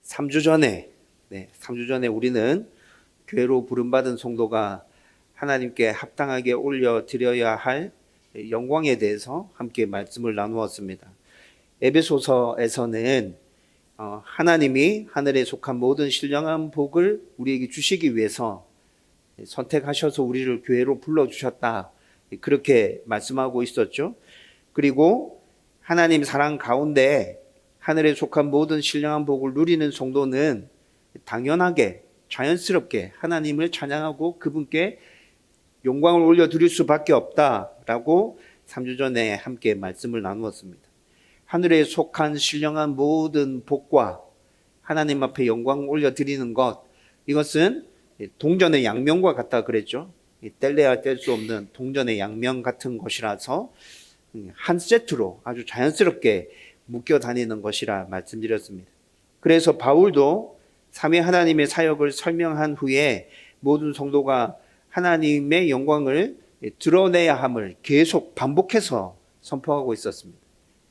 3주 전에, 3주 전에 우리는 교회로 부름받은 성도가 하나님께 합당하게 올려드려야 할 영광에 대해서 함께 말씀을 나누었습니다. 에베소서에서는 하나님이 하늘에 속한 모든 신령한 복을 우리에게 주시기 위해서 선택하셔서 우리를 교회로 불러주셨다, 그렇게 말씀하고 있었죠. 그리고 하나님 사랑 가운데 하늘에 속한 모든 신령한 복을 누리는 성도는 당연하게 자연스럽게 하나님을 찬양하고 그분께 영광을 올려드릴 수밖에 없다라고 3주 전에 함께 말씀을 나누었습니다. 하늘에 속한 신령한 모든 복과 하나님 앞에 영광을 올려드리는 것, 이것은 동전의 양면과 같다 그랬죠. 뗄래야 뗄 수 없는 동전의 양면 같은 것이라서 한 세트로 아주 자연스럽게 묶여 다니는 것이라 말씀드렸습니다. 그래서 바울도 삼위 하나님의 사역을 설명한 후에 모든 성도가 하나님의 영광을 드러내야 함을 계속 반복해서 선포하고 있었습니다.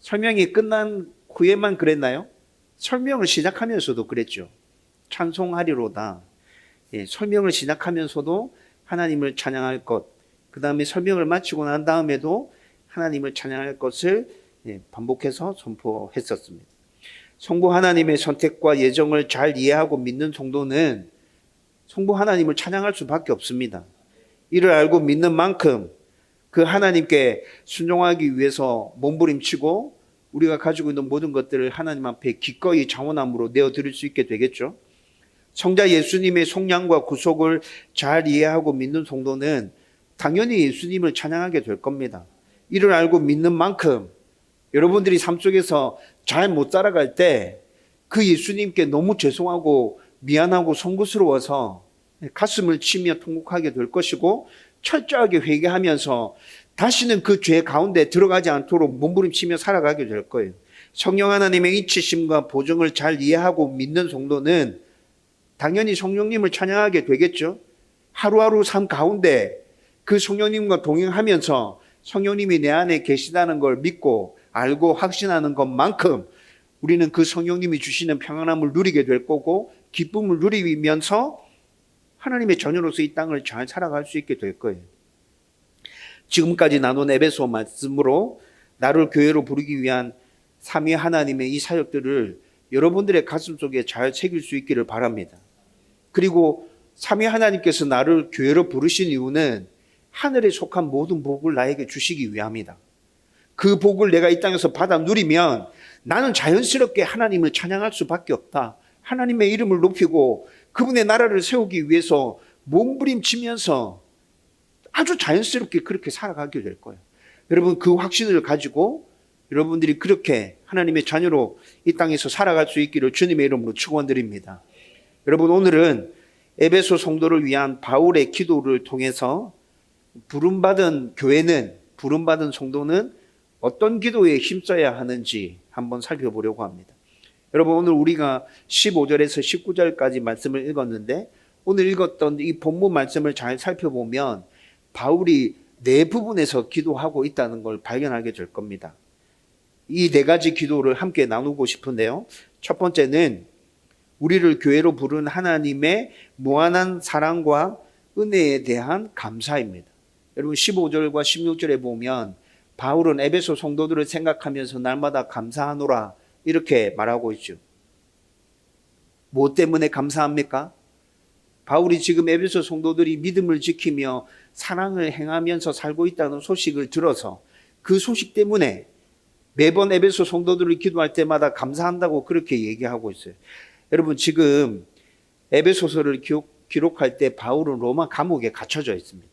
설명이 끝난 후에만 그랬나요? 설명을 시작하면서도 그랬죠. 찬송하리로다. 설명을 시작하면서도 하나님을 찬양할 것, 그 다음에 설명을 마치고 난 다음에도 하나님을 찬양할 것을 반복해서 선포했었습니다. 성부 하나님의 선택과 예정을 잘 이해하고 믿는 성도는 성부 하나님을 찬양할 수밖에 없습니다. 이를 알고 믿는 만큼 그 하나님께 순종하기 위해서 몸부림치고 우리가 가지고 있는 모든 것들을 하나님 앞에 기꺼이 자원함으로 내어드릴 수 있게 되겠죠. 성자 예수님의 속량과 구속을 잘 이해하고 믿는 성도는 당연히 예수님을 찬양하게 될 겁니다. 이를 알고 믿는 만큼 여러분들이 삶 속에서 잘 못 살아갈 때 그 예수님께 너무 죄송하고 미안하고 송구스러워서 가슴을 치며 통곡하게 될 것이고, 철저하게 회개하면서 다시는 그 죄 가운데 들어가지 않도록 몸부림치며 살아가게 될 거예요. 성령 하나님의 인치심과 보증을 잘 이해하고 믿는 성도는 당연히 성령님을 찬양하게 되겠죠. 하루하루 삶 가운데 그 성령님과 동행하면서 성령님이 내 안에 계시다는 걸 믿고 알고 확신하는 것만큼 우리는 그 성령님이 주시는 평안함을 누리게 될 거고, 기쁨을 누리면서 하나님의 자녀로서 이 땅을 잘 살아갈 수 있게 될 거예요. 지금까지 나눈 에베소 말씀으로 나를 교회로 부르기 위한 삼위 하나님의 이 사역들을 여러분들의 가슴 속에 잘 새길 수 있기를 바랍니다. 그리고 삼위 하나님께서 나를 교회로 부르신 이유는 하늘에 속한 모든 복을 나에게 주시기 위함이다. 그 복을 내가 이 땅에서 받아 누리면 나는 자연스럽게 하나님을 찬양할 수밖에 없다. 하나님의 이름을 높이고 그분의 나라를 세우기 위해서 몸부림치면서 아주 자연스럽게 그렇게 살아가게 될 거예요. 여러분, 그 확신을 가지고 여러분들이 그렇게 하나님의 자녀로 이 땅에서 살아갈 수 있기를 주님의 이름으로 축원드립니다. 여러분, 오늘은 에베소 성도를 위한 바울의 기도를 통해서 부름받은 교회는, 부름받은 성도는 어떤 기도에 힘써야 하는지 한번 살펴보려고 합니다. 여러분, 오늘 우리가 15절에서 19절까지 말씀을 읽었는데, 오늘 읽었던 이 본문 말씀을 잘 살펴보면 바울이 네 부분에서 기도하고 있다는 걸 발견하게 될 겁니다. 이 네 가지 기도를 함께 나누고 싶은데요. 첫 번째는 우리를 교회로 부른 하나님의 무한한 사랑과 은혜에 대한 감사입니다. 여러분, 15절과 16절에 보면 바울은 에베소 성도들을 생각하면서 날마다 감사하노라 이렇게 말하고 있죠. 뭐 때문에 감사합니까? 바울이 지금 에베소 성도들이 믿음을 지키며 사랑을 행하면서 살고 있다는 소식을 들어서 그 소식 때문에 매번 에베소 성도들을 기도할 때마다 감사한다고 그렇게 얘기하고 있어요. 여러분, 지금 에베소서를 기록할 때 바울은 로마 감옥에 갇혀져 있습니다.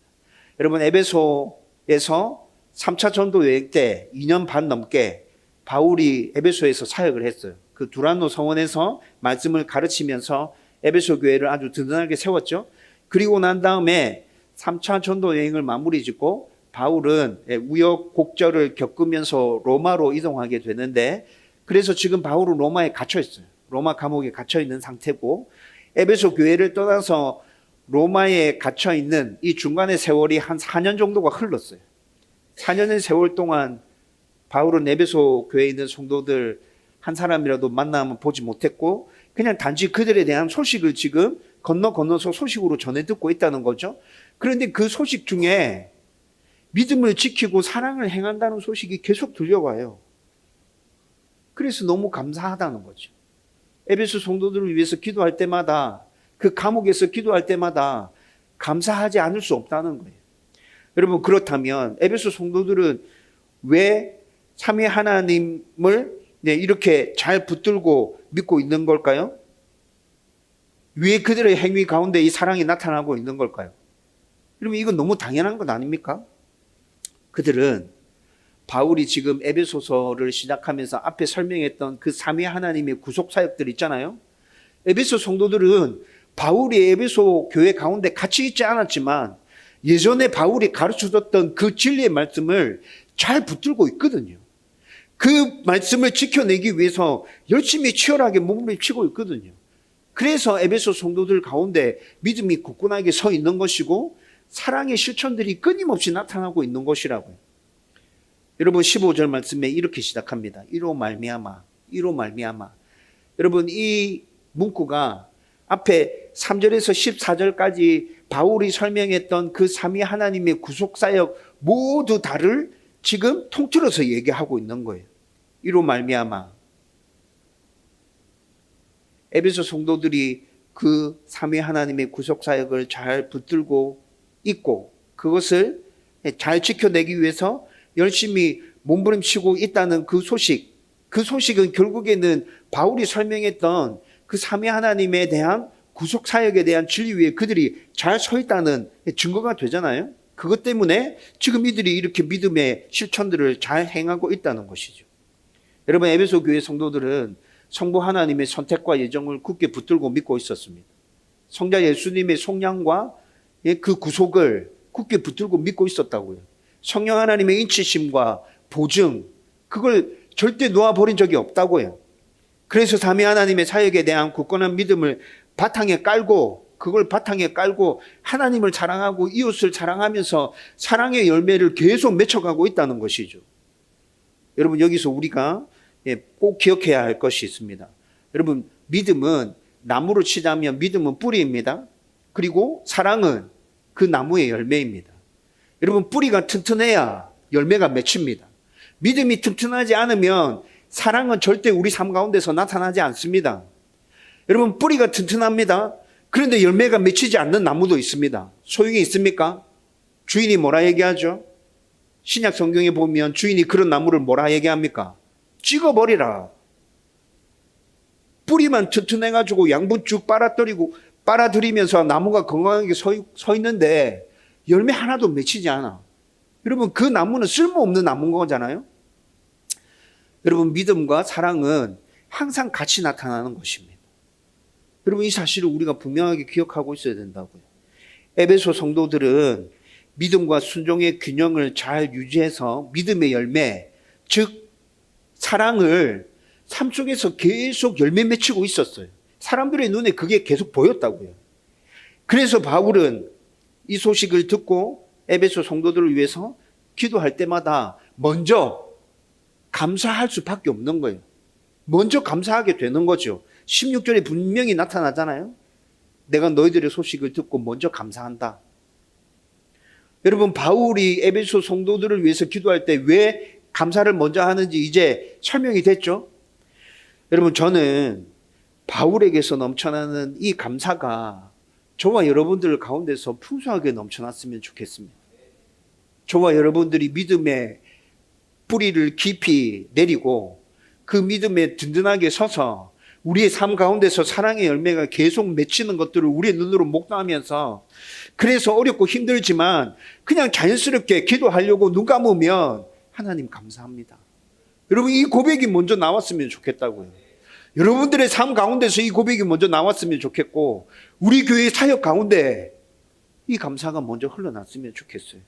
여러분, 에베소에서 3차 전도 여행 때 2년 반 넘게 바울이 에베소에서 사역을 했어요. 그 두란노 성원에서 말씀을 가르치면서 에베소 교회를 아주 든든하게 세웠죠. 그리고 난 다음에 3차 전도 여행을 마무리 짓고 바울은 우여곡절을 겪으면서 로마로 이동하게 되는데, 그래서 지금 바울은 로마에 갇혀 있어요. 로마 감옥에 갇혀 있는 상태고, 에베소 교회를 떠나서 로마에 갇혀 있는 이 중간의 세월이 한 4년 정도가 흘렀어요. 4년의 세월 동안 바울은 에베소 교회에 있는 성도들 한 사람이라도 만나면 보지 못했고 그냥 단지 그들에 대한 소식을 지금 건너서 소식으로 전해 듣고 있다는 거죠. 그런데 그 소식 중에 믿음을 지키고 사랑을 행한다는 소식이 계속 들려와요. 그래서 너무 감사하다는 거죠. 에베소 성도들을 위해서 기도할 때마다, 그 감옥에서 기도할 때마다 감사하지 않을 수 없다는 거예요. 여러분, 그렇다면 에베소 성도들은 왜 삼위 하나님을 이렇게 잘 붙들고 믿고 있는 걸까요? 왜 그들의 행위 가운데 이 사랑이 나타나고 있는 걸까요? 여러분, 이건 너무 당연한 것 아닙니까? 그들은 바울이 지금 에베소서를 시작하면서 앞에 설명했던 그 삼위 하나님의 구속 사역들 있잖아요. 에베소 성도들은 바울이 에베소 교회 가운데 같이 있지 않았지만 예전에 바울이 가르쳐줬던 그 진리의 말씀을 잘 붙들고 있거든요. 그 말씀을 지켜내기 위해서 열심히 치열하게 몸부림치고 있거든요. 그래서 에베소 성도들 가운데 믿음이 굳건하게 서 있는 것이고 사랑의 실천들이 끊임없이 나타나고 있는 것이라고요. 여러분, 15절 말씀에 이렇게 시작합니다. 이로 말미암아. 여러분, 이 문구가 앞에 3절에서 14절까지 바울이 설명했던 그 삼위 하나님의 구속사역 모두 다를 지금 통틀어서 얘기하고 있는 거예요. 이로 말미암아. 에베소 성도들이 그 삼위 하나님의 구속사역을 잘 붙들고 있고 그것을 잘 지켜내기 위해서 열심히 몸부림치고 있다는 그 소식은 결국에는 바울이 설명했던 그 삼위 하나님에 대한 구속사역에 대한 진리 위에 그들이 잘 서 있다는 증거가 되잖아요. 그것 때문에 지금 이들이 이렇게 믿음의 실천들을 잘 행하고 있다는 것이죠. 여러분, 에베소 교회 성도들은 성부 하나님의 선택과 예정을 굳게 붙들고 믿고 있었습니다. 성자 예수님의 속량과 그 구속을 굳게 붙들고 믿고 있었다고요. 성령 하나님의 인치심과 보증, 그걸 절대 놓아버린 적이 없다고요. 그래서 삼위 하나님의 사역에 대한 굳건한 믿음을 그걸 바탕에 깔고 하나님을 사랑하고 이웃을 사랑하면서 사랑의 열매를 계속 맺혀가고 있다는 것이죠. 여러분, 여기서 우리가 꼭 기억해야 할 것이 있습니다. 여러분, 믿음은 나무로 치자면 믿음은 뿌리입니다. 그리고 사랑은 그 나무의 열매입니다. 여러분, 뿌리가 튼튼해야 열매가 맺힙니다. 믿음이 튼튼하지 않으면 사랑은 절대 우리 삶 가운데서 나타나지 않습니다. 여러분, 뿌리가 튼튼합니다. 그런데 열매가 맺히지 않는 나무도 있습니다. 소용이 있습니까? 주인이 뭐라 얘기하죠? 신약 성경에 보면 주인이 그런 나무를 뭐라 얘기합니까? 찍어버리라. 뿌리만 튼튼해가지고 양분 쭉 빨아들이면서 나무가 건강하게 서 있는데 열매 하나도 맺히지 않아. 여러분, 그 나무는 쓸모없는 나무인 거잖아요. 여러분, 믿음과 사랑은 항상 같이 나타나는 것입니다. 여러분, 이 사실을 우리가 분명하게 기억하고 있어야 된다고요. 에베소 성도들은 믿음과 순종의 균형을 잘 유지해서 믿음의 열매, 즉 사랑을 삶 속에서 계속 열매 맺히고 있었어요. 사람들의 눈에 그게 계속 보였다고요. 그래서 바울은 이 소식을 듣고 에베소 성도들을 위해서 기도할 때마다 먼저 감사할 수밖에 없는 거예요. 먼저 감사하게 되는 거죠. 16절에 분명히 나타나잖아요. 내가 너희들의 소식을 듣고 먼저 감사한다. 여러분, 바울이 에베소 성도들을 위해서 기도할 때 왜 감사를 먼저 하는지 이제 설명이 됐죠. 여러분, 저는 바울에게서 넘쳐나는 이 감사가 저와 여러분들 가운데서 풍성하게 넘쳐났으면 좋겠습니다. 저와 여러분들이 믿음의 뿌리를 깊이 내리고 그 믿음에 든든하게 서서 우리의 삶 가운데서 사랑의 열매가 계속 맺히는 것들을 우리의 눈으로 목도하면서 그래서 어렵고 힘들지만 그냥 자연스럽게 기도하려고 눈 감으면 하나님 감사합니다. 여러분, 이 고백이 먼저 나왔으면 좋겠다고요. 여러분들의 삶 가운데서 이 고백이 먼저 나왔으면 좋겠고 우리 교회 사역 가운데 이 감사가 먼저 흘러났으면 좋겠어요.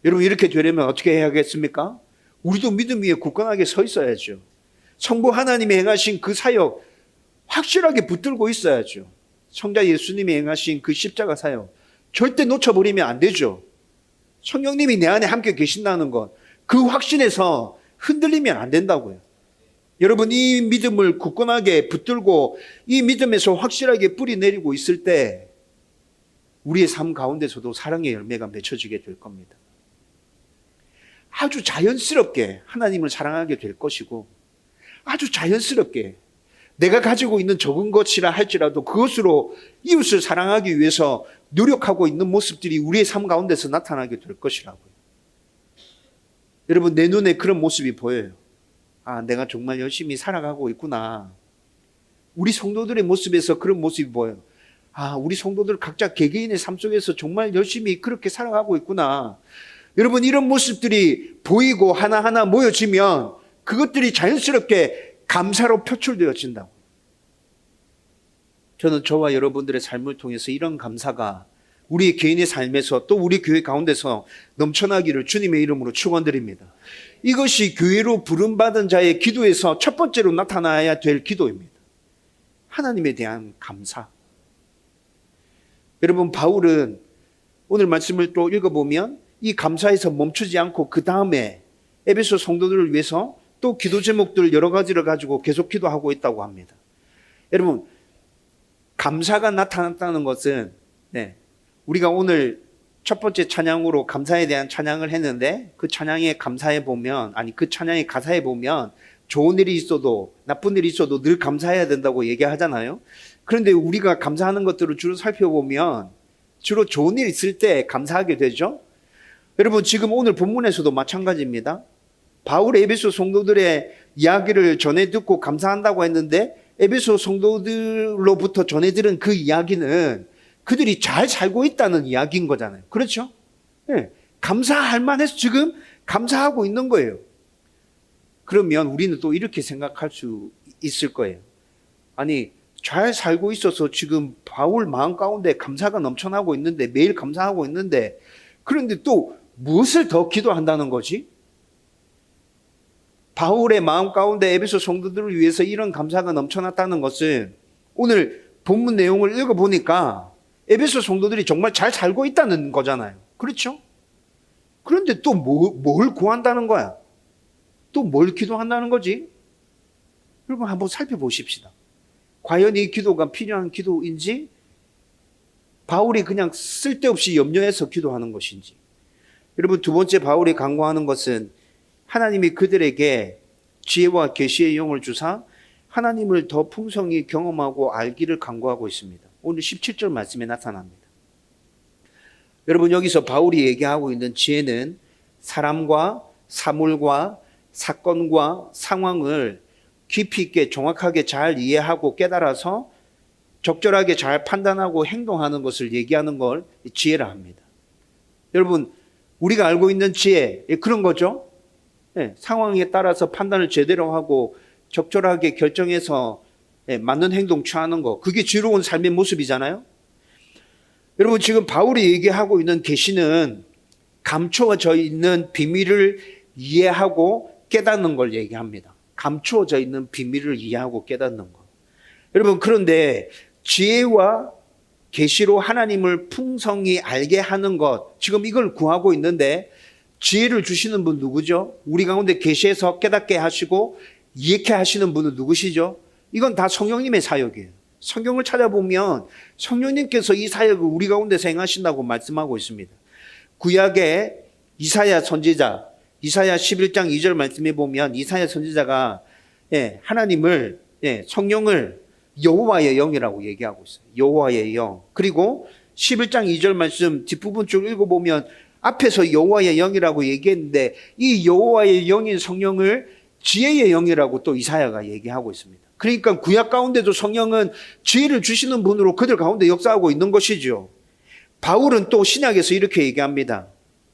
여러분, 이렇게 되려면 어떻게 해야겠습니까? 우리도 믿음 위에 굳건하게 서 있어야죠. 성부 하나님이 행하신 그 사역 확실하게 붙들고 있어야죠. 성자 예수님이 행하신 그 십자가 사역 절대 놓쳐버리면 안 되죠. 성령님이 내 안에 함께 계신다는 것, 그 확신에서 흔들리면 안 된다고요. 여러분, 이 믿음을 굳건하게 붙들고 이 믿음에서 확실하게 뿌리 내리고 있을 때 우리의 삶 가운데서도 사랑의 열매가 맺혀지게 될 겁니다. 아주 자연스럽게 하나님을 사랑하게 될 것이고, 아주 자연스럽게 내가 가지고 있는 적은 것이라 할지라도 그것으로 이웃을 사랑하기 위해서 노력하고 있는 모습들이 우리의 삶 가운데서 나타나게 될 것이라고요. 여러분, 내 눈에 그런 모습이 보여요. 아, 내가 정말 열심히 살아가고 있구나. 우리 성도들의 모습에서 그런 모습이 보여요. 아, 우리 성도들 각자 개개인의 삶 속에서 정말 열심히 그렇게 살아가고 있구나. 여러분, 이런 모습들이 보이고 하나하나 모여지면 그것들이 자연스럽게 감사로 표출되어진다고. 저는 저와 여러분들의 삶을 통해서 이런 감사가 우리 개인의 삶에서 또 우리 교회 가운데서 넘쳐나기를 주님의 이름으로 축원드립니다. 이것이 교회로 부름받은 자의 기도에서 첫 번째로 나타나야 될 기도입니다. 하나님에 대한 감사. 여러분, 바울은 오늘 말씀을 또 읽어보면 이 감사에서 멈추지 않고 그 다음에 에베소 성도들을 위해서 또 기도 제목들 여러 가지를 가지고 계속 기도하고 있다고 합니다. 여러분, 감사가 나타났다는 것은 우리가 오늘 첫 번째 찬양으로 감사에 대한 찬양을 했는데 그 찬양의 감사에 보면, 아니 그 찬양의 가사에 보면 좋은 일이 있어도 나쁜 일이 있어도 늘 감사해야 된다고 얘기하잖아요. 그런데 우리가 감사하는 것들을 주로 살펴보면 주로 좋은 일 있을 때 감사하게 되죠. 여러분, 지금 오늘 본문에서도 마찬가지입니다. 바울의 에베소 성도들의 이야기를 전해 듣고 감사한다고 했는데 에베소 성도들로부터 전해 들은 그 이야기는 그들이 잘 살고 있다는 이야기인 거잖아요. 그렇죠? 네. 감사할 만해서 지금 감사하고 있는 거예요. 그러면 우리는 또 이렇게 생각할 수 있을 거예요. 아니, 잘 살고 있어서 지금 바울 마음 가운데 감사가 넘쳐나고 있는데, 매일 감사하고 있는데, 그런데 또 무엇을 더 기도한다는 거지? 바울의 마음 가운데 에베소 성도들을 위해서 이런 감사가 넘쳐났다는 것은 오늘 본문 내용을 읽어보니까 에베소 성도들이 정말 잘 살고 있다는 거잖아요. 그렇죠? 그런데 또 뭘 구한다는 거야? 또 뭘 기도한다는 거지? 여러분, 한번 살펴보십시다. 과연 이 기도가 필요한 기도인지, 바울이 그냥 쓸데없이 염려해서 기도하는 것인지. 여러분, 두 번째 바울이 강구하는 것은 하나님이 그들에게 지혜와 계시의 영을 주사 하나님을 더 풍성히 경험하고 알기를 간구하고 있습니다. 오늘 17절 말씀에 나타납니다. 여러분, 여기서 바울이 얘기하고 있는 지혜는 사람과 사물과 사건과 상황을 깊이 있게 정확하게 잘 이해하고 깨달아서 적절하게 잘 판단하고 행동하는 것을 얘기하는 걸 지혜라 합니다. 여러분, 우리가 알고 있는 지혜, 그런 거죠. 네, 상황에 따라서 판단을 제대로 하고 적절하게 결정해서 맞는 행동 취하는 거, 그게 지혜로운 삶의 모습이잖아요. 여러분, 지금 바울이 얘기하고 있는 계시는 감추어져 있는 비밀을 이해하고 깨닫는 걸 얘기합니다. 감추어져 있는 비밀을 이해하고 깨닫는 거. 여러분, 그런데 지혜와 계시로 하나님을 풍성히 알게 하는 것, 지금 이걸 구하고 있는데 지혜를 주시는 분 누구죠? 우리 가운데 계시해서 깨닫게 하시고 이해케 하시는 분은 누구시죠? 이건 다 성령님의 사역이에요. 성경을 찾아보면 성령님께서 이 사역을 우리 가운데서 행하신다고 말씀하고 있습니다. 구약의 이사야 선지자, 이사야 11장 2절 말씀해 보면 이사야 선지자가 하나님을, 성령을 여호와의 영이라고 얘기하고 있어요. 여호와의 영. 그리고 11장 2절 말씀 뒷부분 쭉 읽어보면 앞에서 여호와의 영이라고 얘기했는데 이 여호와의 영인 성령을 지혜의 영이라고 또 이사야가 얘기하고 있습니다. 그러니까 구약 가운데도 성령은 지혜를 주시는 분으로 그들 가운데 역사하고 있는 것이죠. 바울은 또 신약에서 이렇게 얘기합니다.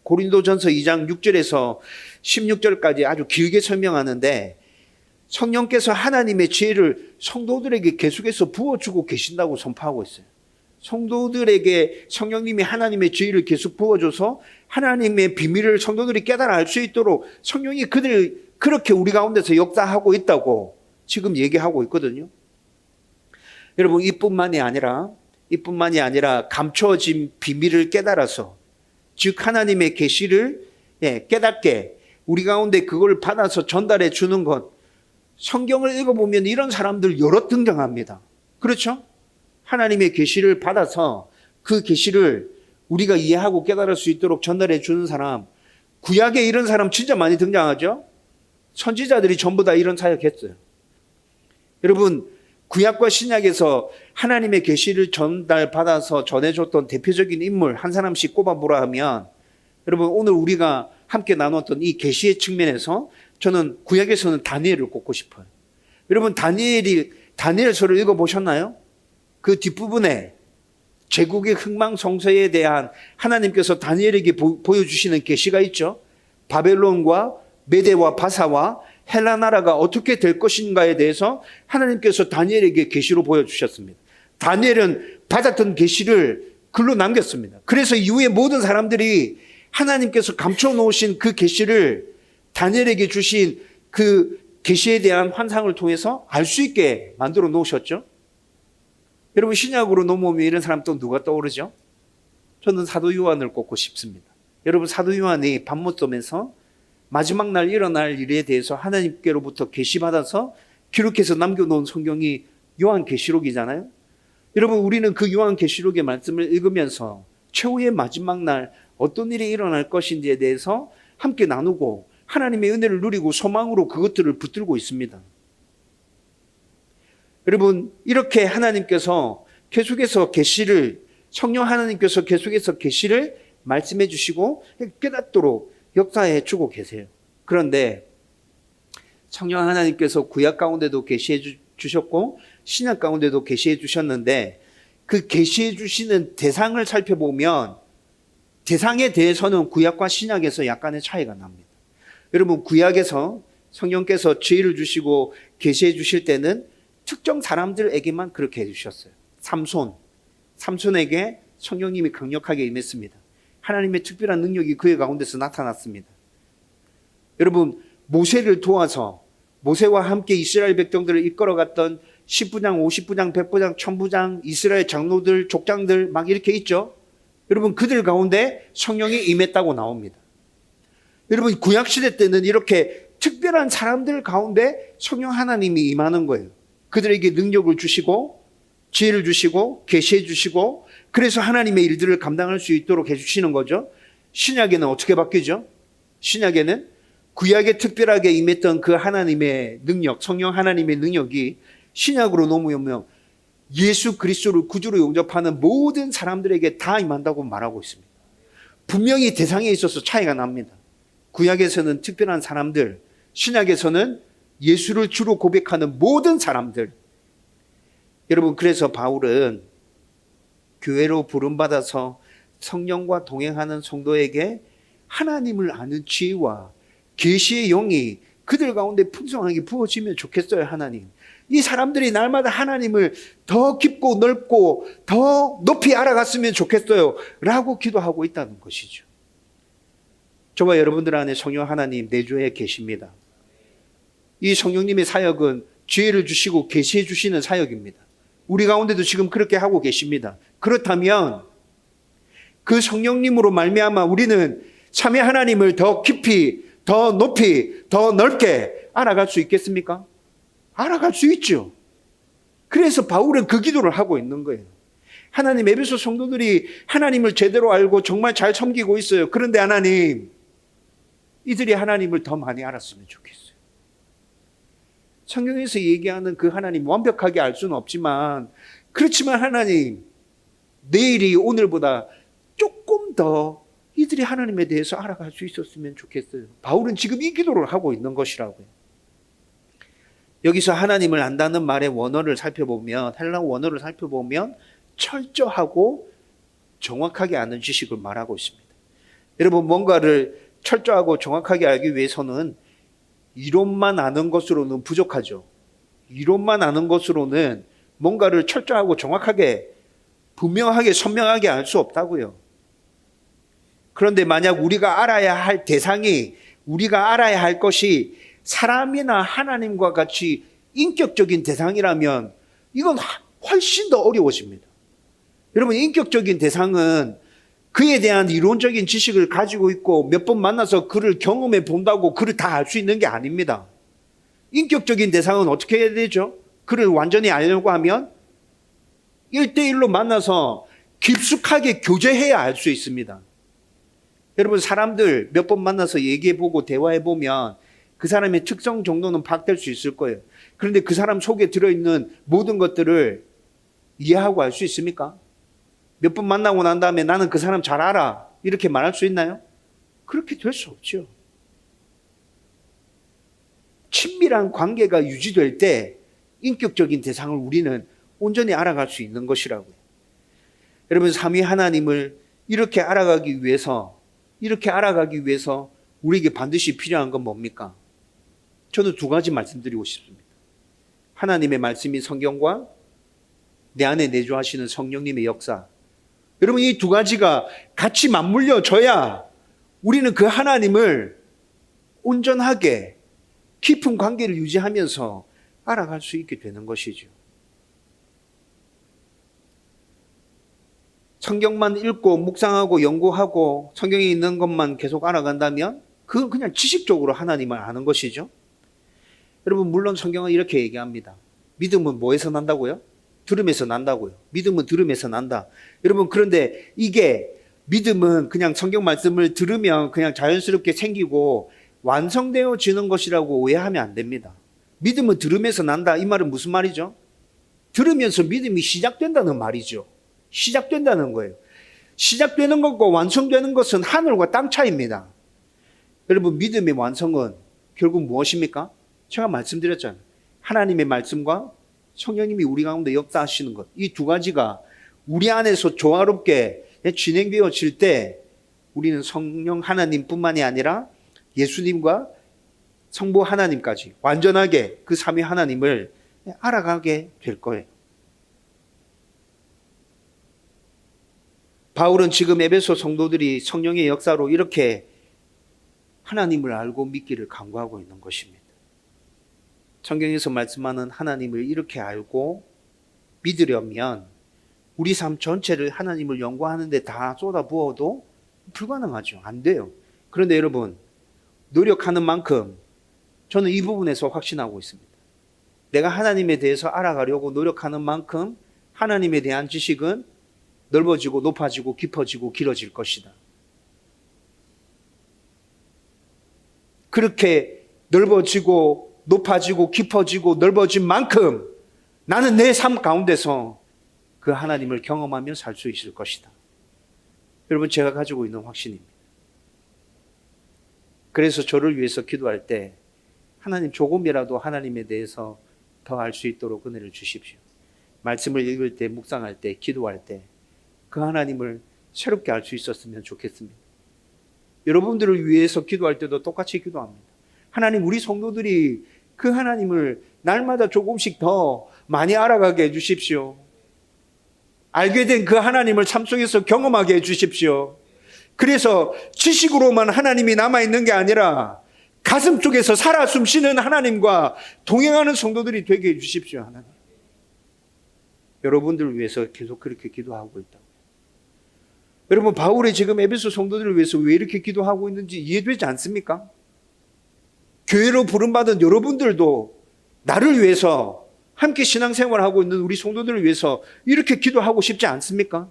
고린도전서 2장 6절에서 16절까지 아주 길게 설명하는데 성령께서 하나님의 지혜를 성도들에게 계속해서 부어주고 계신다고 선포하고 있어요. 성도들에게 성령님이 하나님의 지혜를 계속 부어줘서 하나님의 비밀을 성도들이 깨달아 알 수 있도록 성령이 그들을 그렇게 우리 가운데서 역사하고 있다고 지금 얘기하고 있거든요. 여러분, 이뿐만이 아니라 감춰진 비밀을 깨달아서, 즉 하나님의 계시를 깨닫게 우리 가운데 그걸 받아서 전달해 주는 것, 성경을 읽어보면 이런 사람들 여러 등장합니다. 그렇죠? 하나님의 계시를 받아서 그 계시를 우리가 이해하고 깨달을 수 있도록 전달해 주는 사람, 구약에 이런 사람 진짜 많이 등장하죠? 선지자들이 전부 다 이런 사역했어요. 여러분, 구약과 신약에서 하나님의 계시를 전달받아서 전해줬던 대표적인 인물 한 사람씩 꼽아보라 하면, 여러분 오늘 우리가 함께 나눴던 이 계시의 측면에서 저는 구약에서는 다니엘을 꼽고 싶어요. 여러분 다니엘서를 읽어보셨나요? 그 뒷부분에 제국의 흥망성쇠에 대한 하나님께서 다니엘에게 보여주시는 계시가 있죠. 바벨론과 메대와 바사와 헬라 나라가 어떻게 될 것인가에 대해서 하나님께서 다니엘에게 계시로 보여주셨습니다. 다니엘은 받았던 계시를 글로 남겼습니다. 그래서 이후에 모든 사람들이 하나님께서 감춰놓으신 그 계시를 다니엘에게 주신 그 계시에 대한 환상을 통해서 알 수 있게 만들어 놓으셨죠. 여러분 신약으로 넘어오면 이런 사람 또 누가 떠오르죠? 저는 사도 요한을 꼽고 싶습니다. 여러분 사도 요한이 밤못섬에서 마지막 날 일어날 일에 대해서 하나님께로부터 계시받아서 기록해서 남겨놓은 성경이 요한계시록이잖아요. 여러분 우리는 그 요한계시록의 말씀을 읽으면서 최후의 마지막 날 어떤 일이 일어날 것인지에 대해서 함께 나누고 하나님의 은혜를 누리고 소망으로 그것들을 붙들고 있습니다. 여러분 이렇게 하나님께서 계속해서 계시를 성령 하나님께서 계속해서 계시를 말씀해 주시고 깨닫도록 역사해 주고 계세요. 그런데 성령 하나님께서 구약 가운데도 계시해 주셨고 신약 가운데도 계시해 주셨는데 그 계시해 주시는 대상을 살펴보면 대상에 대해서는 구약과 신약에서 약간의 차이가 납니다. 여러분 구약에서 성령께서 지혜를 주시고 계시해 주실 때는 특정 사람들에게만 그렇게 해주셨어요. 삼손에게 성령님이 강력하게 임했습니다. 하나님의 특별한 능력이 그의 가운데서 나타났습니다. 여러분 모세를 도와서 모세와 함께 이스라엘 백성들을 이끌어갔던 10부장, 50부장, 100부장, 1000부장, 이스라엘 장로들, 족장들 막 이렇게 있죠. 여러분 그들 가운데 성령이 임했다고 나옵니다. 여러분 구약시대 때는 이렇게 특별한 사람들 가운데 성령 하나님이 임하는 거예요. 그들에게 능력을 주시고 지혜를 주시고 계시해 주시고 그래서 하나님의 일들을 감당할 수 있도록 해주시는 거죠. 신약에는 어떻게 바뀌죠? 신약에는 구약에 특별하게 임했던 그 하나님의 능력, 성령 하나님의 능력이 신약으로 넘어오면 예수 그리스도를 구주로 영접하는 모든 사람들에게 다 임한다고 말하고 있습니다. 분명히 대상에 있어서 차이가 납니다. 구약에서는 특별한 사람들, 신약에서는 예수를 주로 고백하는 모든 사람들. 여러분 그래서 바울은 교회로 부름받아서 성령과 동행하는 성도에게 하나님을 아는 지혜와 계시의 영이 그들 가운데 풍성하게 부어지면 좋겠어요. 하나님, 이 사람들이 날마다 하나님을 더 깊고 넓고 더 높이 알아갔으면 좋겠어요 라고 기도하고 있다는 것이죠. 저와 여러분들 안에 성령 하나님 내주에 계십니다. 이 성령님의 사역은 지혜를 주시고 계시해 주시는 사역입니다. 우리 가운데도 지금 그렇게 하고 계십니다. 그렇다면 그 성령님으로 말미암아 우리는 참회 하나님을 더 깊이, 더 높이, 더 넓게 알아갈 수 있겠습니까? 알아갈 수 있죠. 그래서 바울은 그 기도를 하고 있는 거예요. 하나님, 에베소 성도들이 하나님을 제대로 알고 정말 잘 섬기고 있어요. 그런데 하나님, 이들이 하나님을 더 많이 알았으면 좋겠어요. 성경에서 얘기하는 그 하나님 완벽하게 알 수는 없지만, 그렇지만 하나님, 내일이 오늘보다 조금 더 이들이 하나님에 대해서 알아갈 수 있었으면 좋겠어요. 바울은 지금 이 기도를 하고 있는 것이라고요. 여기서 하나님을 안다는 말의 원어를 살펴보면, 헬라 원어를 살펴보면 철저하고 정확하게 아는 지식을 말하고 있습니다. 여러분, 뭔가를 철저하고 정확하게 알기 위해서는 이론만 아는 것으로는 부족하죠. 이론만 아는 것으로는 뭔가를 철저하고 정확하게, 분명하게, 선명하게 알 수 없다고요. 그런데 만약 우리가 알아야 할 대상이, 우리가 알아야 할 것이 사람이나 하나님과 같이 인격적인 대상이라면 이건 훨씬 더 어려워집니다. 여러분, 인격적인 대상은 그에 대한 이론적인 지식을 가지고 있고 몇 번 만나서 그를 경험해 본다고 그를 다 알 수 있는 게 아닙니다. 인격적인 대상은 어떻게 해야 되죠? 그를 완전히 알려고 하면 1대1로 만나서 깊숙하게 교제해야 알 수 있습니다. 여러분, 사람들 몇 번 만나서 얘기해보고 대화해보면 그 사람의 특성 정도는 파악될 수 있을 거예요. 그런데 그 사람 속에 들어있는 모든 것들을 이해하고 알 수 있습니까? 몇 번 만나고 난 다음에 나는 그 사람 잘 알아, 이렇게 말할 수 있나요? 그렇게 될 수 없죠. 친밀한 관계가 유지될 때 인격적인 대상을 우리는 온전히 알아갈 수 있는 것이라고요. 여러분, 삼위 하나님을 이렇게 알아가기 위해서 우리에게 반드시 필요한 건 뭡니까? 저는 두 가지 말씀드리고 싶습니다. 하나님의 말씀이 성경과 내 안에 내주하시는 성령님의 역사. 여러분, 이 두 가지가 같이 맞물려져야 우리는 그 하나님을 온전하게 깊은 관계를 유지하면서 알아갈 수 있게 되는 것이죠. 성경만 읽고 묵상하고 연구하고 성경에 있는 것만 계속 알아간다면 그건 그냥 지식적으로 하나님을 아는 것이죠. 여러분, 물론 성경은 이렇게 얘기합니다. 믿음은 뭐에서 난다고요? 들음에서 난다고요. 믿음은 들음에서 난다. 여러분, 그런데 이게 믿음은 그냥 성경 말씀을 들으면 그냥 자연스럽게 생기고 완성되어지는 것이라고 오해하면 안 됩니다. 믿음은 들음에서 난다. 이 말은 무슨 말이죠? 들으면서 믿음이 시작된다는 말이죠. 시작된다는 거예요. 시작되는 것과 완성되는 것은 하늘과 땅 차이입니다. 여러분, 믿음의 완성은 결국 무엇입니까? 제가 말씀드렸잖아요. 하나님의 말씀과 성령님이 우리 가운데 역사하시는 것. 이 두 가지가 우리 안에서 조화롭게 진행되어질 때 우리는 성령 하나님뿐만이 아니라 예수님과 성부 하나님까지 완전하게 그 삼위 하나님을 알아가게 될 거예요. 바울은 지금 에베소 성도들이 성령의 역사로 이렇게 하나님을 알고 믿기를 간구하고 있는 것입니다. 성경에서 말씀하는 하나님을 이렇게 알고 믿으려면 우리 삶 전체를 하나님을 연구하는 데 다 쏟아부어도 불가능하죠. 안 돼요. 그런데 여러분, 노력하는 만큼 저는 이 부분에서 확신하고 있습니다. 내가 하나님에 대해서 알아가려고 노력하는 만큼 하나님에 대한 지식은 넓어지고 높아지고 깊어지고 길어질 것이다. 그렇게 넓어지고 높아지고 깊어지고 넓어진 만큼 나는 내 삶 가운데서 그 하나님을 경험하며 살 수 있을 것이다. 여러분, 제가 가지고 있는 확신입니다. 그래서 저를 위해서 기도할 때 하나님, 조금이라도 하나님에 대해서 더 알 수 있도록 은혜를 주십시오. 말씀을 읽을 때, 묵상할 때, 기도할 때 그 하나님을 새롭게 알 수 있었으면 좋겠습니다. 여러분들을 위해서 기도할 때도 똑같이 기도합니다. 하나님, 우리 성도들이 그 하나님을 날마다 조금씩 더 많이 알아가게 해주십시오. 알게 된 그 하나님을 삶 속에서 경험하게 해주십시오. 그래서 지식으로만 하나님이 남아있는 게 아니라 가슴 속에서 살아 숨쉬는 하나님과 동행하는 성도들이 되게 해주십시오. 하나님, 여러분들을 위해서 계속 그렇게 기도하고 있다고. 여러분, 바울이 지금 에베소 성도들을 위해서 왜 이렇게 기도하고 있는지 이해되지 않습니까? 교회로 부름받은 여러분들도 나를 위해서 함께 신앙생활하고 있는 우리 성도들을 위해서 이렇게 기도하고 싶지 않습니까?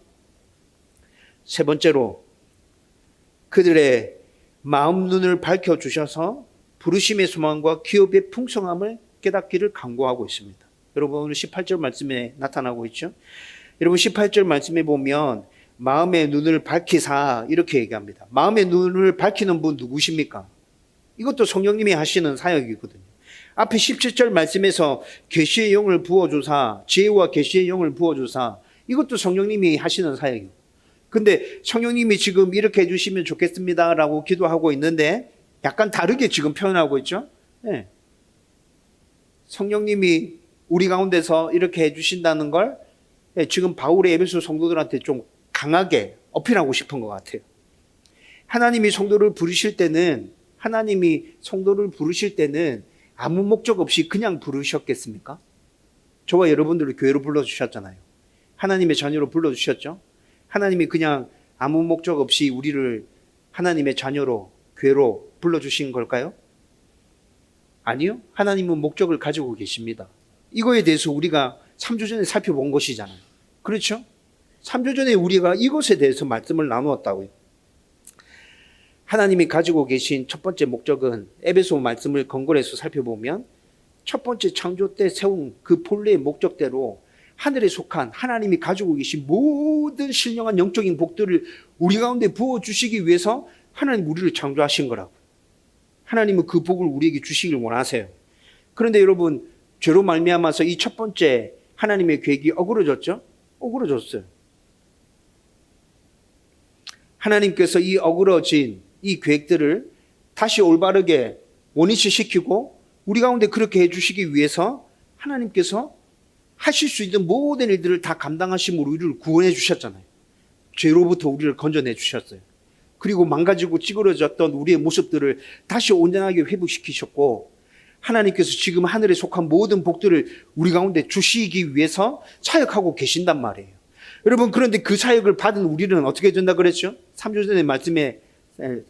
세 번째로, 그들의 마음 눈을 밝혀주셔서 부르심의 소망과 기업의 풍성함을 깨닫기를 간구하고 있습니다. 여러분, 오늘 18절 말씀에 나타나고 있죠. 여러분, 18절 말씀에 보면 마음의 눈을 밝히사 이렇게 얘기합니다. 마음의 눈을 밝히는 분 누구십니까? 이것도 성령님이 하시는 사역이거든요. 앞에 17절 말씀에서 계시의 영을 부어주사, 지혜와 계시의 영을 부어주사, 이것도 성령님이 하시는 사역이에요. 근데 성령님이 지금 이렇게 해주시면 좋겠습니다라고 기도하고 있는데 약간 다르게 지금 표현하고 있죠. 네. 성령님이 우리 가운데서 이렇게 해주신다는 걸 지금 바울의 에베소 성도들한테 좀 강하게 어필하고 싶은 것 같아요. 하나님이 성도를 부르실 때는 아무 목적 없이 그냥 부르셨겠습니까? 저와 여러분들을 교회로 불러주셨잖아요. 하나님의 자녀로 불러주셨죠. 하나님이 그냥 아무 목적 없이 우리를 하나님의 자녀로 교회로 불러주신 걸까요? 아니요. 하나님은 목적을 가지고 계십니다. 이거에 대해서 우리가 3주 전에 살펴본 것이잖아요. 그렇죠? 3주 전에 우리가 이것에 대해서 말씀을 나누었다고요. 하나님이 가지고 계신 첫 번째 목적은 에베소 말씀을 근거해서 살펴보면 첫 번째 창조 때 세운 그 본래의 목적대로 하늘에 속한 하나님이 가지고 계신 모든 신령한 영적인 복들을 우리 가운데 부어주시기 위해서 하나님 우리를 창조하신 거라고. 하나님은 그 복을 우리에게 주시길 원하세요. 그런데 여러분, 죄로 말미암아서 이 첫 번째 하나님의 계획이 어그러졌죠? 어그러졌어요. 하나님께서 이 어그러진 이 계획들을 다시 올바르게 원위치시키고 우리 가운데 그렇게 해주시기 위해서 하나님께서 하실 수 있는 모든 일들을 다 감당하심으로 우리를 구원해 주셨잖아요. 죄로부터 우리를 건져내 주셨어요. 그리고 망가지고 찌그러졌던 우리의 모습들을 다시 온전하게 회복시키셨고 하나님께서 지금 하늘에 속한 모든 복들을 우리 가운데 주시기 위해서 사역하고 계신단 말이에요. 여러분, 그런데 그 사역을 받은 우리는 어떻게 된다 그랬죠? 3주 전의 말씀에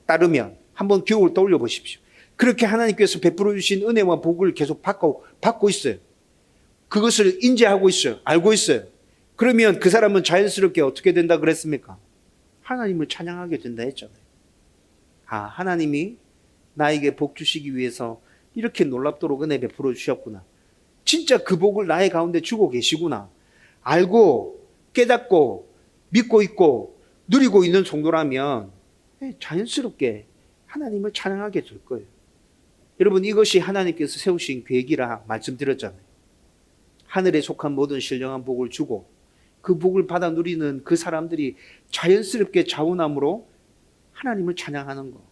따르면 한번 기억을 떠올려 보십시오. 그렇게 하나님께서 베풀어 주신 은혜와 복을 계속 받고 있어요. 그것을 인지하고 있어요. 알고 있어요. 그러면 그 사람은 자연스럽게 어떻게 된다 그랬습니까? 하나님을 찬양하게 된다 했잖아요. 아, 하나님이 나에게 복 주시기 위해서 이렇게 놀랍도록 은혜 베풀어 주셨구나. 진짜 그 복을 나의 가운데 주고 계시구나. 알고 깨닫고 믿고 있고 누리고 있는 정도라면 자연스럽게 하나님을 찬양하게 될 거예요. 여러분, 이것이 하나님께서 세우신 계획이라 말씀드렸잖아요. 하늘에 속한 모든 신령한 복을 주고 그 복을 받아 누리는 그 사람들이 자연스럽게 자원함으로 하나님을 찬양하는 거.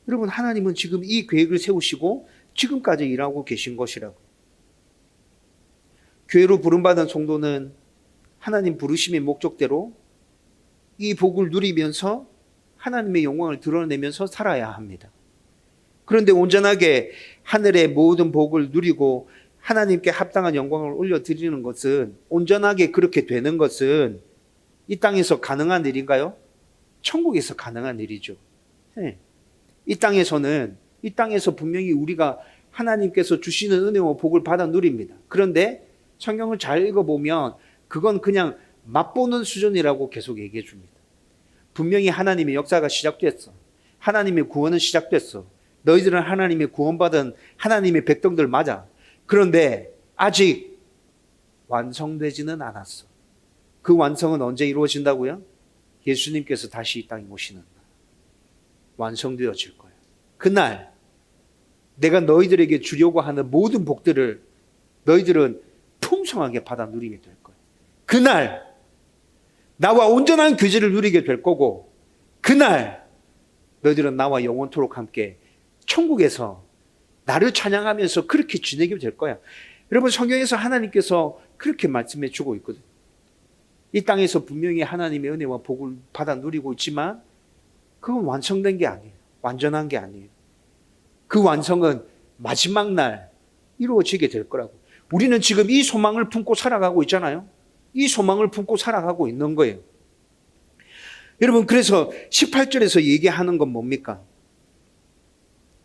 여러분, 하나님은 지금 이 계획을 세우시고 지금까지 일하고 계신 것이라고. 교회로 부름받은 성도는 하나님 부르심의 목적대로 이 복을 누리면서 하나님의 영광을 드러내면서 살아야 합니다. 그런데 온전하게 하늘의 모든 복을 누리고 하나님께 합당한 영광을 올려드리는 것은, 온전하게 그렇게 되는 것은 이 땅에서 가능한 일인가요? 천국에서 가능한 일이죠. 네. 이 땅에서 분명히 우리가 하나님께서 주시는 은혜와 복을 받아 누립니다. 그런데 성경을 잘 읽어보면 그건 그냥 맛보는 수준이라고 계속 얘기해 줍니다. 분명히 하나님의 역사가 시작됐어. 하나님의 구원은 시작됐어. 너희들은 하나님의 구원받은 하나님의 백성들 맞아. 그런데 아직 완성되지는 않았어. 그 완성은 언제 이루어진다고요? 예수님께서 다시 이 땅에 오시는 날 완성되어질 거예요. 그날 내가 너희들에게 주려고 하는 모든 복들을 너희들은 풍성하게 받아 누리게 될 거예요. 그날 나와 온전한 교제를 누리게 될 거고, 그날 너희들은 나와 영원토록 함께 천국에서 나를 찬양하면서 그렇게 지내게 될 거야. 여러분, 성경에서 하나님께서 그렇게 말씀해 주고 있거든요. 이 땅에서 분명히 하나님의 은혜와 복을 받아 누리고 있지만 그건 완성된 게 아니에요. 완전한 게 아니에요. 그 완성은 마지막 날 이루어지게 될 거라고. 우리는 지금 이 소망을 품고 살아가고 있잖아요. 이 소망을 품고 살아가고 있는 거예요. 여러분, 그래서 18절에서 얘기하는 건 뭡니까?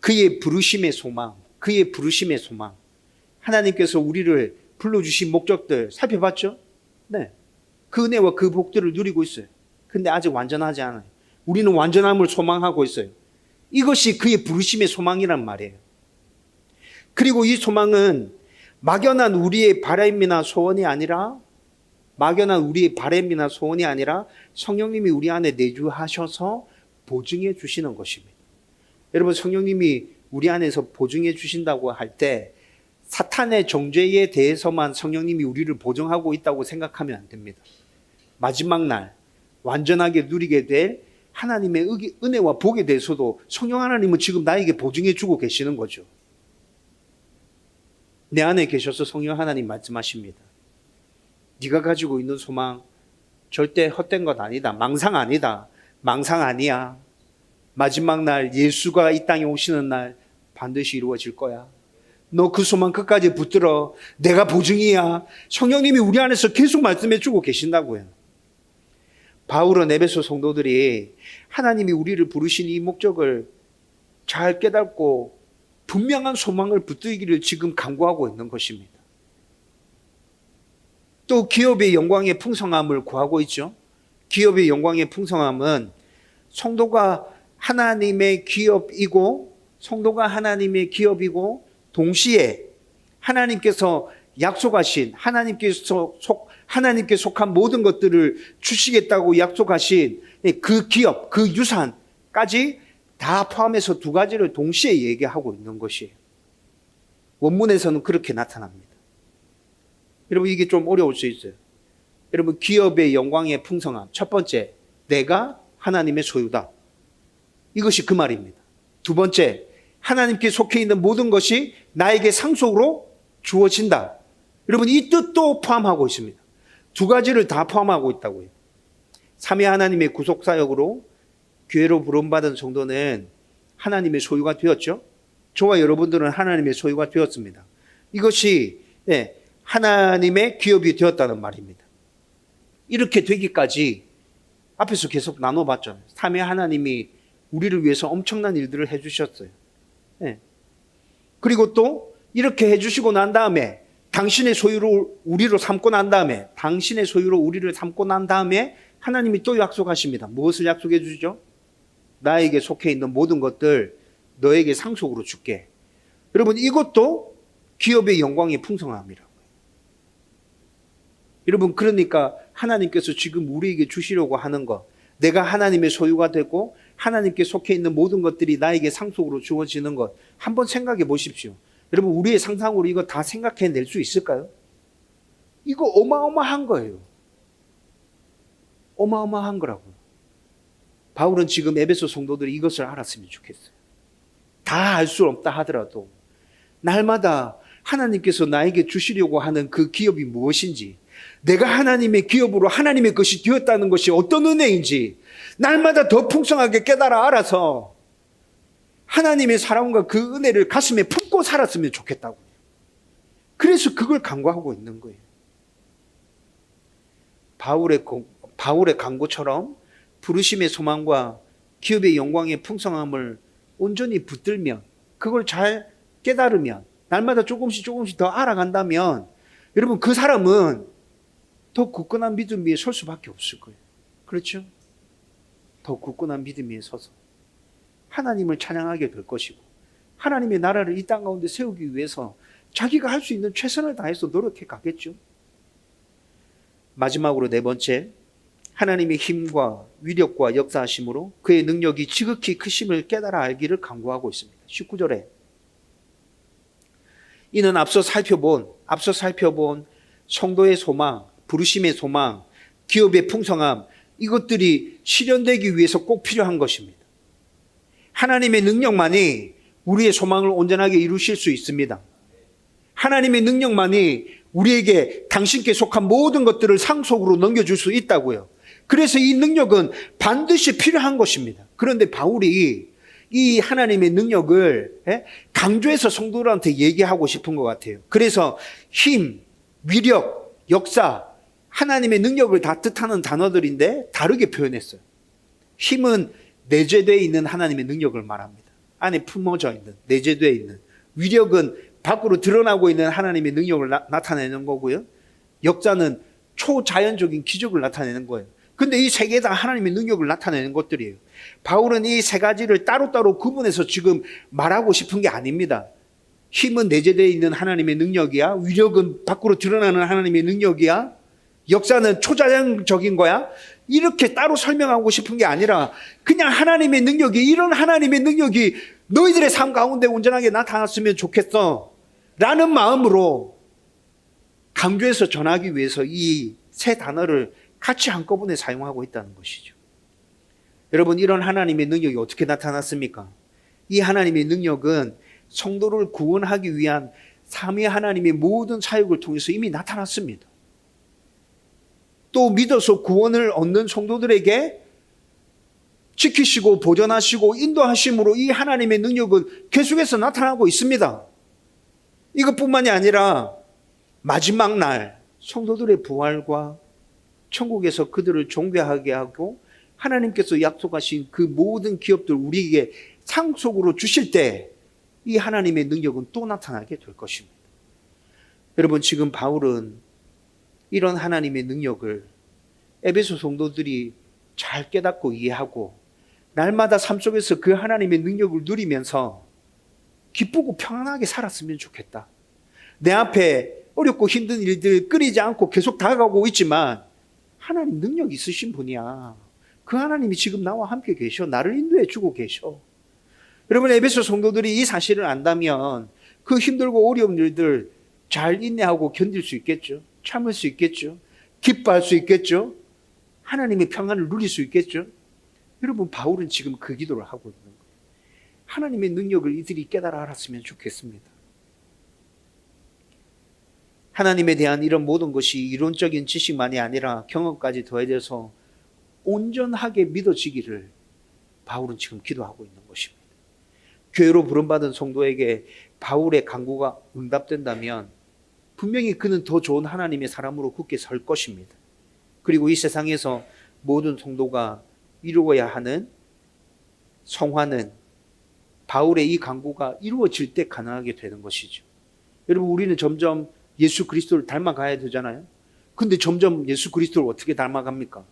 그의 부르심의 소망, 그의 부르심의 소망. 하나님께서 우리를 불러주신 목적들 살펴봤죠? 네. 그 은혜와 그 복들을 누리고 있어요. 근데 아직 완전하지 않아요. 우리는 완전함을 소망하고 있어요. 이것이 그의 부르심의 소망이란 말이에요. 그리고 이 소망은 막연한 우리의 바람이나 소원이 아니라 성령님이 우리 안에 내주하셔서 보증해 주시는 것입니다. 여러분, 성령님이 우리 안에서 보증해 주신다고 할 때 사탄의 정죄에 대해서만 성령님이 우리를 보증하고 있다고 생각하면 안 됩니다. 마지막 날 완전하게 누리게 될 하나님의 은혜와 복에 대해서도 성령 하나님은 지금 나에게 보증해 주고 계시는 거죠. 내 안에 계셔서 성령 하나님 말씀하십니다. 네가 가지고 있는 소망 절대 헛된 것 아니다. 망상 아니다. 망상 아니야. 마지막 날 예수가 이 땅에 오시는 날 반드시 이루어질 거야. 너 그 소망 끝까지 붙들어. 내가 보증이야. 성령님이 우리 안에서 계속 말씀해 주고 계신다고요. 바울은 에베소 성도들이 하나님이 우리를 부르신 이 목적을 잘 깨닫고 분명한 소망을 붙들기를 지금 간구하고 있는 것입니다. 또 기업의 영광의 풍성함을 구하고 있죠. 기업의 영광의 풍성함은 성도가 하나님의 기업이고 동시에 하나님께서 약속하신 하나님께 속한 모든 것들을 주시겠다고 약속하신 그 기업, 그 유산까지 다 포함해서 두 가지를 동시에 얘기하고 있는 것이에요. 원문에서는 그렇게 나타납니다. 여러분, 이게 좀 어려울 수 있어요. 여러분, 기업의 영광의 풍성함. 첫 번째, 내가 하나님의 소유다. 이것이 그 말입니다. 두 번째, 하나님께 속해 있는 모든 것이 나에게 상속으로 주어진다. 여러분, 이 뜻도 포함하고 있습니다. 두 가지를 다 포함하고 있다고요. 삼위 하나님의 구속사역으로 교회로 부름받은 성도는 하나님의 소유가 되었죠. 저와 여러분들은 하나님의 소유가 되었습니다. 이것이 하나님의 기업이 되었다는 말입니다. 이렇게 되기까지 앞에서 계속 나눠봤죠. 삼위 하나님이 우리를 위해서 엄청난 일들을 해주셨어요. 그리고 또 이렇게 해주시고 난 다음에 당신의 소유로 우리를 삼고 난 다음에 하나님이 또 약속하십니다. 무엇을 약속해 주시죠? 나에게 속해 있는 모든 것들 너에게 상속으로 줄게. 여러분, 이것도 기업의 영광의 풍성함이라고요. 여러분, 그러니까 하나님께서 지금 우리에게 주시려고 하는 것, 내가 하나님의 소유가 되고 하나님께 속해 있는 모든 것들이 나에게 상속으로 주어지는 것, 한번 생각해 보십시오. 여러분, 우리의 상상으로 이거 다 생각해낼 수 있을까요? 이거 어마어마한 거예요. 어마어마한 거라고요. 바울은 지금 에베소 성도들이 이것을 알았으면 좋겠어요. 다 알 수 없다 하더라도 날마다 하나님께서 나에게 주시려고 하는 그 기업이 무엇인지, 내가 하나님의 기업으로 하나님의 것이 되었다는 것이 어떤 은혜인지 날마다 더 풍성하게 깨달아 알아서 하나님의 사랑과 그 은혜를 가슴에 품고 살았으면 좋겠다고요. 그래서 그걸 간구하고 있는 거예요. 바울의 간구처럼 부르심의 소망과 기업의 영광의 풍성함을 온전히 붙들면, 그걸 잘 깨달으면, 날마다 조금씩 더 알아간다면, 여러분, 그 사람은 더 굳건한 믿음 위에 설 수밖에 없을 거예요. 그렇죠? 더 굳건한 믿음 위에 서서 하나님을 찬양하게 될 것이고, 하나님의 나라를 이 땅 가운데 세우기 위해서 자기가 할 수 있는 최선을 다해서 노력해 가겠죠. 마지막으로 네 번째, 하나님의 힘과 위력과 역사하심으로 그의 능력이 지극히 크심을 깨달아 알기를 간구하고 있습니다. 19절에 이는 앞서 살펴본 성도의 소망, 부르심의 소망, 기업의 풍성함, 이것들이 실현되기 위해서 꼭 필요한 것입니다. 하나님의 능력만이 우리의 소망을 온전하게 이루실 수 있습니다. 하나님의 능력만이 우리에게 당신께 속한 모든 것들을 상속으로 넘겨줄 수 있다고요. 그래서 이 능력은 반드시 필요한 것입니다. 그런데 바울이 이 하나님의 능력을 강조해서 성도들한테 얘기하고 싶은 것 같아요. 그래서 힘, 위력, 역사, 하나님의 능력을 다 뜻하는 단어들인데 다르게 표현했어요. 힘은 내재되어 있는 하나님의 능력을 말합니다. 안에 품어져 있는, 내재되어 있는. 위력은 밖으로 드러나고 있는 하나님의 능력을 나타내는 거고요. 역사는 초자연적인 기적을 나타내는 거예요. 근데 이 세 개 다 하나님의 능력을 나타내는 것들이에요. 바울은 이 세 가지를 따로따로 구분해서 지금 말하고 싶은 게 아닙니다. 힘은 내재되어 있는 하나님의 능력이야. 위력은 밖으로 드러나는 하나님의 능력이야. 역사는 초자연적인 거야. 이렇게 따로 설명하고 싶은 게 아니라 그냥 하나님의 능력이, 이런 하나님의 능력이 너희들의 삶 가운데 온전하게 나타났으면 좋겠어 라는 마음으로 강조해서 전하기 위해서 이 세 단어를 같이 한꺼번에 사용하고 있다는 것이죠. 여러분, 이런 하나님의 능력이 어떻게 나타났습니까? 이 하나님의 능력은 성도를 구원하기 위한 삼위 하나님의 모든 사역을 통해서 이미 나타났습니다. 또 믿어서 구원을 얻는 성도들에게 지키시고 보존하시고 인도하심으로 이 하나님의 능력은 계속해서 나타나고 있습니다. 이것뿐만이 아니라 마지막 날 성도들의 부활과 천국에서 그들을 존귀하게 하고 하나님께서 약속하신 그 모든 기업들 우리에게 상속으로 주실 때 이 하나님의 능력은 또 나타나게 될 것입니다. 여러분, 지금 바울은 이런 하나님의 능력을 에베소 성도들이 잘 깨닫고 이해하고 날마다 삶 속에서 그 하나님의 능력을 누리면서 기쁘고 평안하게 살았으면 좋겠다. 내 앞에 어렵고 힘든 일들 끊이지 않고 계속 다가가고 있지만 하나님 능력 있으신 분이야. 그 하나님이 지금 나와 함께 계셔. 나를 인도해 주고 계셔. 여러분, 에베소 성도들이 이 사실을 안다면 그 힘들고 어려운 일들 잘 인내하고 견딜 수 있겠죠. 참을 수 있겠죠. 기뻐할 수 있겠죠. 하나님의 평안을 누릴 수 있겠죠. 여러분, 바울은 지금 그 기도를 하고 있는 거예요. 하나님의 능력을 이들이 깨달아 알았으면 좋겠습니다. 하나님에 대한 이런 모든 것이 이론적인 지식만이 아니라 경험까지 더해져서 온전하게 믿어지기를 바울은 지금 기도하고 있는 것입니다. 교회로 부름받은 성도에게 바울의 간구가 응답된다면 분명히 그는 더 좋은 하나님의 사람으로 굳게 설 것입니다. 그리고 이 세상에서 모든 성도가 이루어야 하는 성화는 바울의 이 간구가 이루어질 때 가능하게 되는 것이죠. 여러분, 우리는 점점 예수 그리스도를 닮아가야 되잖아요. 근데 점점 예수 그리스도를 어떻게 닮아갑니까?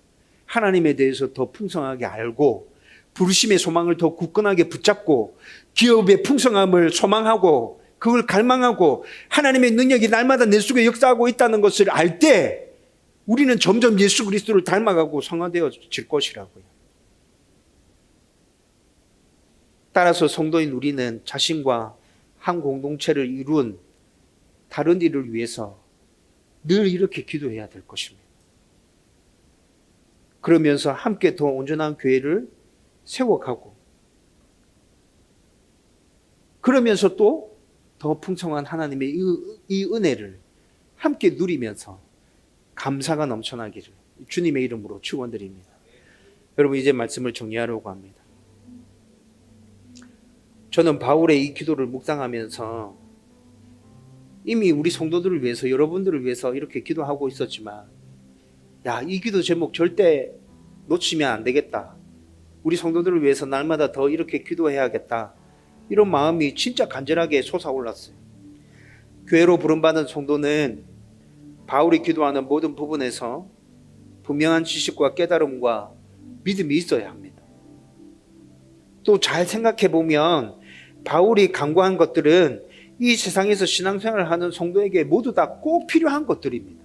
하나님에 대해서 더 풍성하게 알고 부르심의 소망을 더 굳건하게 붙잡고 기업의 풍성함을 소망하고 그걸 갈망하고 하나님의 능력이 날마다 내 속에 역사하고 있다는 것을 알 때 우리는 점점 예수 그리스도를 닮아가고 성화되어질 것이라고요. 따라서 성도인 우리는 자신과 한 공동체를 이룬 다른 일을 위해서 늘 이렇게 기도해야 될 것입니다. 그러면서 함께 더 온전한 교회를 세워가고 그러면서 또 더 풍성한 하나님의 이 은혜를 함께 누리면서 감사가 넘쳐나기를 주님의 이름으로 축원드립니다. 여러분, 이제 말씀을 정리하려고 합니다. 저는 바울의 이 기도를 묵상하면서 이미 우리 성도들을 위해서, 여러분들을 위해서 이렇게 기도하고 있었지만 이 기도 제목 절대 놓치면 안 되겠다. 우리 성도들을 위해서 날마다 더 이렇게 기도해야겠다. 이런 마음이 진짜 간절하게 솟아올랐어요. 교회로 부름받은 성도는 바울이 기도하는 모든 부분에서 분명한 지식과 깨달음과 믿음이 있어야 합니다. 또 잘 생각해 보면 바울이 간구한 것들은 이 세상에서 신앙생활을 하는 성도에게 모두 다 꼭 필요한 것들입니다.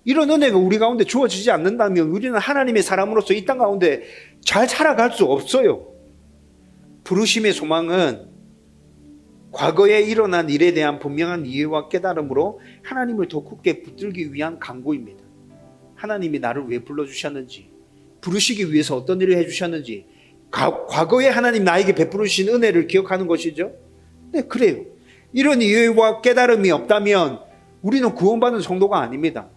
이런 은혜가 우리 가운데 주어지지 않는다면 우리는 하나님의 사람으로서 이 땅 가운데 잘 살아갈 수 없어요. 부르심의 소망은 과거에 일어난 일에 대한 분명한 이해와 깨달음으로 하나님을 더 굳게 붙들기 위한 간구입니다. 하나님이 나를 왜 불러주셨는지, 부르시기 위해서 어떤 일을 해주셨는지, 과거에 하나님 나에게 베풀으신 은혜를 기억하는 것이죠. 네, 그래요. 이런 이해와 깨달음이 없다면 우리는 구원받은 성도가 아닙니다.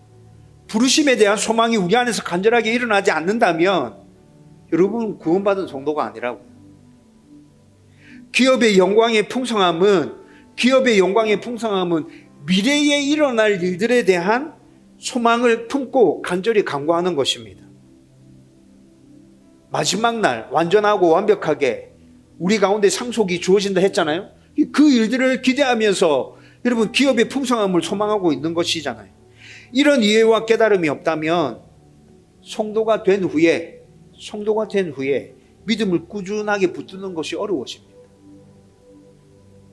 부르심에 대한 소망이 우리 안에서 간절하게 일어나지 않는다면 여러분은 구원받은 성도가 아니라고요. 기업의 영광의 풍성함은 미래에 일어날 일들에 대한 소망을 품고 간절히 간구하는 것입니다. 마지막 날 완전하고 완벽하게 우리 가운데 상속이 주어진다 했잖아요. 그 일들을 기대하면서 여러분 기업의 풍성함을 소망하고 있는 것이잖아요. 이런 이해와 깨달음이 없다면 성도가 된 후에 믿음을 꾸준하게 붙드는 것이 어려워집니다.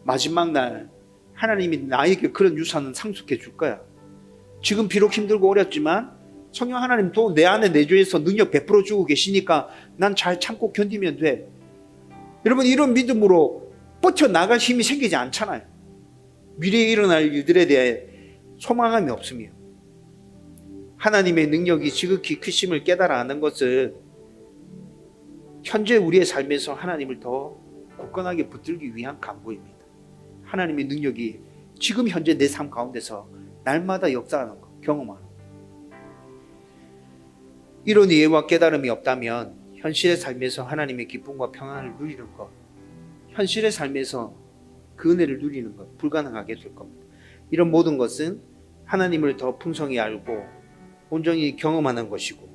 마지막 날 하나님이 나에게 그런 유산은 상속해 줄 거야. 지금 비록 힘들고 어렵지만 성령 하나님 또 내 안에 내주에서 능력 베풀어 주고 계시니까 난 잘 참고 견디면 돼. 여러분, 이런 믿음으로 버텨나갈 힘이 생기지 않잖아요. 미래에 일어날 일들에 대해 소망함이 없으며 하나님의 능력이 지극히 크심을 깨달아 아는 것은 현재 우리의 삶에서 하나님을 더 굳건하게 붙들기 위한 간구입니다. 하나님의 능력이 지금 현재 내 삶 가운데서 날마다 역사하는 것, 경험하는 것. 이런 이해와 깨달음이 없다면 현실의 삶에서 하나님의 기쁨과 평안을 누리는 것, 현실의 삶에서 그 은혜를 누리는 것 불가능하게 될 겁니다. 이런 모든 것은 하나님을 더 풍성히 알고 온전히 경험하는 것이고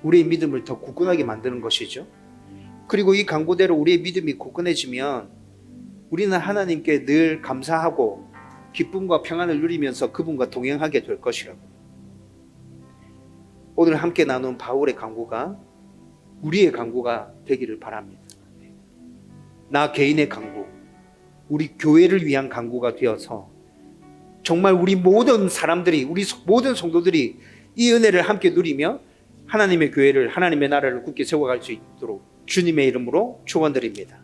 우리의 믿음을 더 굳건하게 만드는 것이죠. 그리고 이 강구대로 우리의 믿음이 굳건해지면 우리는 하나님께 늘 감사하고 기쁨과 평안을 누리면서 그분과 동행하게 될 것이라고. 오늘 함께 나눈 바울의 강구가 우리의 강구가 되기를 바랍니다. 나 개인의 강구, 우리 교회를 위한 강구가 되어서 정말 우리 모든 사람들이, 우리 모든 성도들이 이 은혜를 함께 누리며 하나님의 교회를, 하나님의 나라를 굳게 세워갈 수 있도록 주님의 이름으로 축원드립니다.